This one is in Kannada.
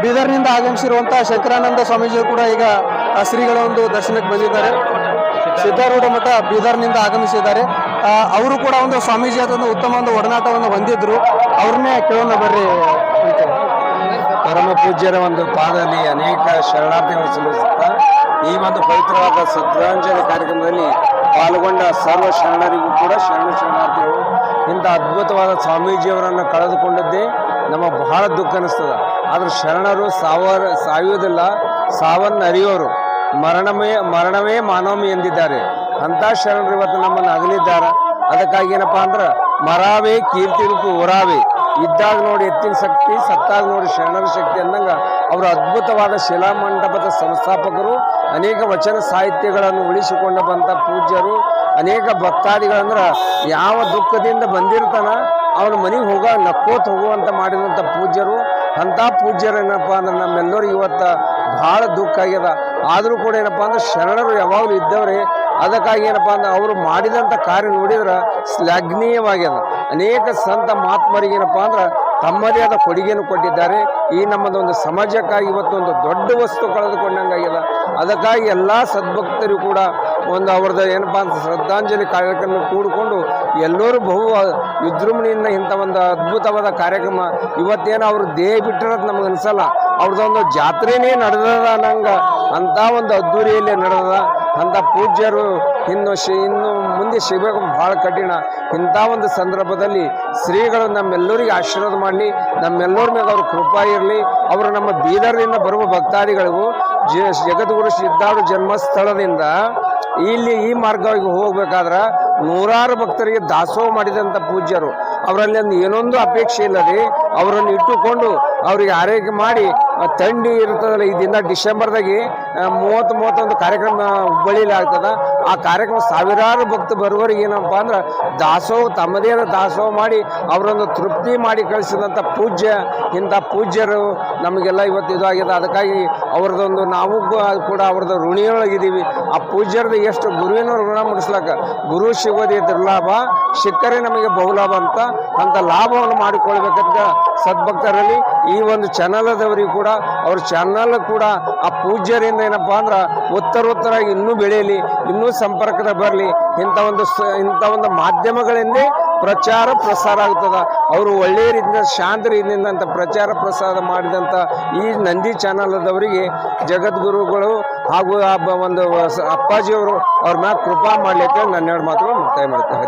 ಬೀದರ್ನಿಂದ ಆಗಮಿಸಿರುವಂತಹ ಶಂಕರಾನಂದ ಸ್ವಾಮೀಜಿ ಕೂಡ ಈಗ ಶ್ರೀಗಳ ಒಂದು ದರ್ಶನಕ್ಕೆ ಬಂದಿದ್ದಾರೆ. ಸಿದ್ಧಾರೂಢ ಮಠ ಬೀದರ್ನಿಂದ ಆಗಮಿಸಿದ್ದಾರೆ. ಅವರು ಕೂಡ ಒಂದು ಸ್ವಾಮೀಜಿ ಆದ ಒಂದು ಉತ್ತಮ ಒಂದು ಒಡನಾಟವನ್ನು ಹೊಂದಿದ್ರು. ಅವ್ರನ್ನೇ ಕೇಳೋಣ ಬರ್ರಿ. ಪರಮ ಪೂಜ್ಯರ ಒಂದು ಪಾದದಲ್ಲಿ ಅನೇಕ ಶರಣಾರ್ಥಿಗಳು ಸಲ್ಲಿಸುತ್ತಾ ಈ ಒಂದು ಪವಿತ್ರವಾದ ಶ್ರದ್ಧಾಂಜಲಿ ಕಾರ್ಯಕ್ರಮದಲ್ಲಿ ಪಾಲ್ಗೊಂಡ ಸರ್ವ ಶರಣರಿಗೂ ಕೂಡ ಶರಣಾರ್ಥಿಗಳು ಇಂಥ ಅದ್ಭುತವಾದ ಸ್ವಾಮೀಜಿಯವರನ್ನು ಕಳೆದುಕೊಂಡದ್ದೇ ನಮ್ಮ ಬಹಳ ದುಃಖ ಅನಿಸ್ತದೆ. ಆದ್ರೆ ಶರಣರು ಸಾಯುವುದಿಲ್ಲ, ಸಾವನ್ನು ಅರಿಯೋರು, ಮರಣವೇ ಮಾನವಮಿ ಎಂದಿದ್ದಾರೆ. ಅಂಥ ಶರಣರು ಇವತ್ತು ನಮ್ಮನ್ನು ಅಗಲಿದ್ದಾರೆ. ಅದಕ್ಕಾಗಿ ಏನಪ್ಪಾ ಅಂದ್ರೆ ಮರಾವೇ ಕೀರ್ತಿ ರೂಪು ಹೊರಾವೆ, ಇದ್ದಾಗ ನೋಡಿ ಎತ್ತಿನ ಶಕ್ತಿ, ಸತ್ತಾಗ ನೋಡಿ ಶರಣರ ಶಕ್ತಿ ಅಂದಂಗ ಅವರು ಅದ್ಭುತವಾದ ಶಿಲಾಮಂಟಪದ ಸಂಸ್ಥಾಪಕರು. ಅನೇಕ ವಚನ ಸಾಹಿತ್ಯಗಳನ್ನು ಉಳಿಸಿಕೊಂಡು ಬಂದ ಪೂಜ್ಯರು. ಅನೇಕ ಭಕ್ತಾದಿಗಳಂದ್ರೆ ಯಾವ ದುಃಖದಿಂದ ಬಂದಿರ್ತಾನ ಅವನ ಮನೆಗೆ ನಕ್ಕೋತ್ ಹೋಗುವಂತ ಮಾಡಿದಂಥ ಪೂಜ್ಯರು. ಅಂಥ ಪೂಜ್ಯರು ಏನಪ್ಪ ಅಂದ್ರೆ ನಮ್ಮೆಲ್ಲರೂ ಇವತ್ತು ಭಾಳ ದುಃಖ ಆಗ್ಯದ. ಆದರೂ ಕೂಡ ಏನಪ್ಪ ಅಂದ್ರೆ ಶರಣರು ಯಾವಾಗಲೂ ಇದ್ದವ್ರೆ. ಅದಕ್ಕಾಗಿ ಏನಪ್ಪ ಅಂದ್ರೆ ಅವರು ಮಾಡಿದಂಥ ಕಾರ್ಯ ನೋಡಿದ್ರೆ ಶ್ಲಾಘನೀಯವಾಗ್ಯದ. ಅನೇಕ ಸಂತ ಮಹಾತ್ಮರಿಗೆ ಏನಪ್ಪ ಅಂದ್ರೆ ತಮ್ಮದೇ ಆದ ಕೊಡುಗೆಯನ್ನು ಕೊಟ್ಟಿದ್ದಾರೆ. ಈ ನಮ್ಮದೊಂದು ಸಮಾಜಕ್ಕಾಗಿ ಇವತ್ತೊಂದು ದೊಡ್ಡ ವಸ್ತು ಕಳೆದುಕೊಂಡಂಗಾಗ್ಯದ. ಅದಕ್ಕಾಗಿ ಎಲ್ಲ ಸದ್ಭಕ್ತರು ಕೂಡ ಒಂದು ಅವ್ರದ್ದು ಏನಪ್ಪ ಅಂತ ಶ್ರದ್ಧಾಂಜಲಿ ಕಾರ್ಯಕ್ರಮ ಕೂಡಿಕೊಂಡು ಎಲ್ಲರೂ ಬಹು ವಿಜೃಂಭಣೆಯಿಂದ ಇಂಥ ಒಂದು ಅದ್ಭುತವಾದ ಕಾರ್ಯಕ್ರಮ ಇವತ್ತೇನು ಅವರು ದೇಹ ಬಿಟ್ಟಿರೋದು ನಮ್ಗೆ ಅನಿಸಲ್ಲ. ಅವ್ರದ್ದೊಂದು ಜಾತ್ರೆನೇ ನಡೆದದ ಅನ್ನಂಗೆ ಅಂಥ ಒಂದು ಅದ್ದೂರಿಯಲ್ಲಿ ನಡೆದದ. ಅಂಥ ಪೂಜ್ಯರು ಇನ್ನು ಮುಂದೆ ಸಿಗಬೇಕು ಭಾಳ ಕಠಿಣ. ಇಂಥ ಒಂದು ಸಂದರ್ಭದಲ್ಲಿ ಶ್ರೀಗಳು ನಮ್ಮೆಲ್ಲರಿಗೆ ಆಶೀರ್ವಾದ ಮಾಡಲಿ, ನಮ್ಮೆಲ್ಲರ ಮೇಲೆ ಅವ್ರ ಕೃಪಾ ಇರಲಿ. ಅವರು ನಮ್ಮ ಬೀದರ್ನಿಂದ ಬರುವ ಭಕ್ತಾದಿಗಳಿಗೂ ಜಗದ್ಗುರು ಸಿದ್ಧಾರೂಢ ಜನ್ಮಸ್ಥಳದಿಂದ ಇಲ್ಲಿ ಈ ಮಾರ್ಗವಾಗಿ ಹೋಗ್ಬೇಕಾದ್ರೆ ನೂರಾರು ಭಕ್ತರಿಗೆ ದಾಸೋಹ ಮಾಡಿದಂಥ ಪೂಜ್ಯರು. ಅವರಲ್ಲಿ ಒಂದು ಏನೊಂದು ಅಪೇಕ್ಷೆ ಇಲ್ಲದೆ ಅವರನ್ನು ಇಟ್ಟುಕೊಂಡು ಅವರಿಗೆ ಆರೈಕೆ ಮಾಡಿ ಥಂಡಿ ಇರ್ತದಲ್ಲ, ಈ ದಿನ ಡಿಸೆಂಬರ್ದಾಗೆ 30-31 ಕಾರ್ಯಕ್ರಮ ಹುಬ್ಬಳ್ಳಿಲಿ ಆಗ್ತದೆ. ಆ ಕಾರ್ಯಕ್ರಮ ಸಾವಿರಾರು ಭಕ್ತರು ಬರುವವರಿಗೆ ಏನಪ್ಪ ಅಂದ್ರೆ ದಾಸೋಹ ತಮ್ಮದೇ ದಾಸೋಹ ಮಾಡಿ ಅವರೊಂದು ತೃಪ್ತಿ ಮಾಡಿ ಕಳಿಸಿದಂಥ ಪೂಜ್ಯ. ಇಂಥ ಪೂಜ್ಯರು ನಮಗೆಲ್ಲ ಇವತ್ತು ಇದಾಗಿದೆ. ಅದಕ್ಕಾಗಿ ಅವ್ರದ್ದೊಂದು ನಾವು ಕೂಡ ಅವ್ರದ್ದು ಋಣಿಯೊಳಗಿದ್ದೀವಿ. ಆ ಪೂಜ್ಯರದ್ದು ಎಷ್ಟು ಗುರುವಿನ ಋಣ ಮುಡಿಸ್ಲಾಕ ಗುರು ಸಿಗೋದೇ ದುರ್ಲಾಭ, ಸಿಕ್ಕರೆ ನಮಗೆ ಬಹುಲಾಭ ಅಂತ ಲಾಭವನ್ನು ಮಾಡಿಕೊಳ್ಬೇಕಂತ ಸದ್ಭಕ್ತರಲ್ಲಿ ಈ ಒಂದು ಚಾನಲದವರಿಗೆ ಕೂಡ ಅವ್ರ ಚಾನಲ್ ಕೂಡ ಆ ಪೂಜ್ಯರಿಂದ ಏನಪ್ಪ ಅಂದ್ರೆ ಉತ್ತರೋತ್ತರಾಗಿ ಇನ್ನೂ ಬೆಳೆಯಲಿ, ಇನ್ನೂ ಸಂಪರ್ಕದ ಬರಲಿ. ಇಂಥ ಒಂದು ಮಾಧ್ಯಮಗಳಿಂದೇ ಪ್ರಚಾರ ಪ್ರಸಾರ ಆಗ್ತದ. ಅವರು ಒಳ್ಳೆಯ ರೀತಿಯಿಂದ ಶಾಂತ ರೀತಿಯಿಂದ ಅಂತ ಪ್ರಚಾರ ಪ್ರಸಾರ ಮಾಡಿದಂಥ ಈ ನಂದಿ ಚಾನಲದವರಿಗೆ ಜಗದ್ಗುರುಗಳು ಹಾಗೂ ಒಂದು ಅಪ್ಪಾಜಿಯವರು ಅವ್ರ ಮ್ಯಾಗ ಕೃಪಾ ಮಾಡಲಿಕ್ಕೆ ನನ್ನ ಎರಡು ಮಾತುಗಳು ಮುಕ್ತಾಯ ಮಾಡ್ತಾರೆ.